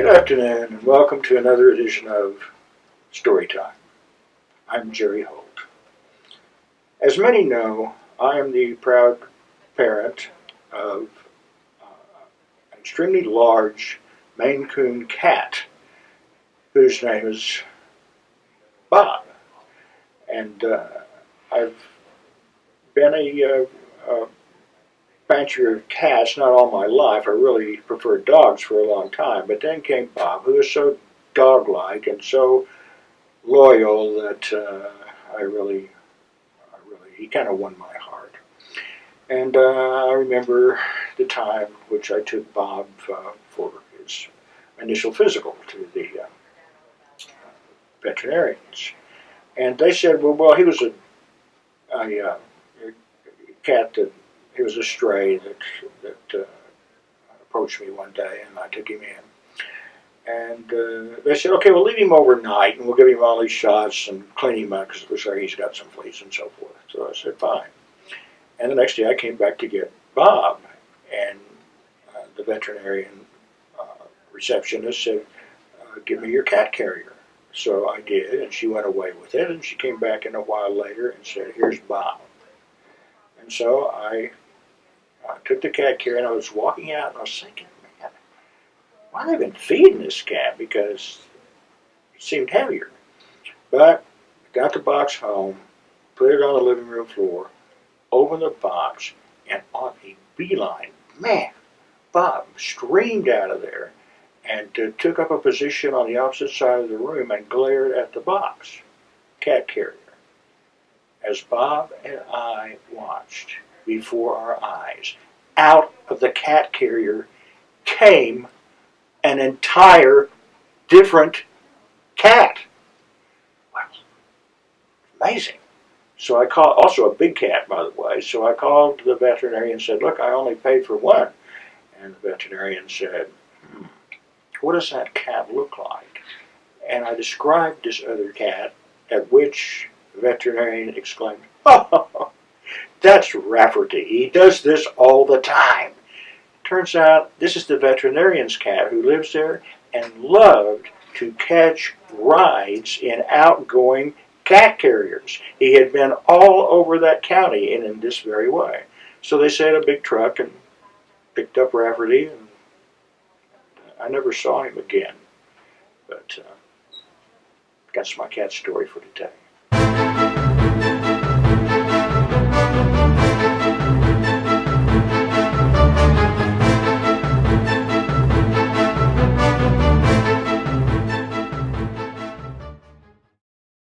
Good afternoon and welcome to another edition of Storytime. I'm Jerry Holt. As many know, I am the proud parent of an extremely large Maine Coon cat whose name is Bob. And I've been a fancier of cats not all my life. I really preferred dogs for a long time. But then came Bob, who is so dog-like and so loyal that he kind of won my heart. And I remember the time which I took Bob for his initial physical to the veterinarians. And they said, well, he was a cat that he was a stray that approached me one day, and I took him in. And they said, okay, we'll leave him overnight, and we'll give him all these shots and clean him up because it looks like he's got some fleas and so forth. So I said, fine. And the next day I came back to get Bob, and the veterinarian receptionist said, give me your cat carrier. So I did, and she went away with it, and she came back in a while later and said, here's Bob. And so I took the cat carrier, and I was walking out, and I was thinking, man, why have they been feeding this cat? Because it seemed heavier. But I got the box home, put it on the living room floor, opened the box, and on a beeline, man, Bob streamed out of there and took up a position on the opposite side of the room and glared at the box, cat carrier. As Bob and I watched before our eyes, out of the cat carrier came an entire different cat. Wow, amazing. So I called, also a big cat, by the way, so I called the veterinarian and said, look, I only paid for one. And the veterinarian said, what does that cat look like? And I described this other cat, at which the veterinarian exclaimed, oh, that's Rafferty. He does this all the time. Turns out this is the veterinarian's cat who lives there and loved to catch rides in outgoing cat carriers. He had been all over that county and in this very way. So they sent a big truck and picked up Rafferty, and I never saw him again. But that's my cat story for today.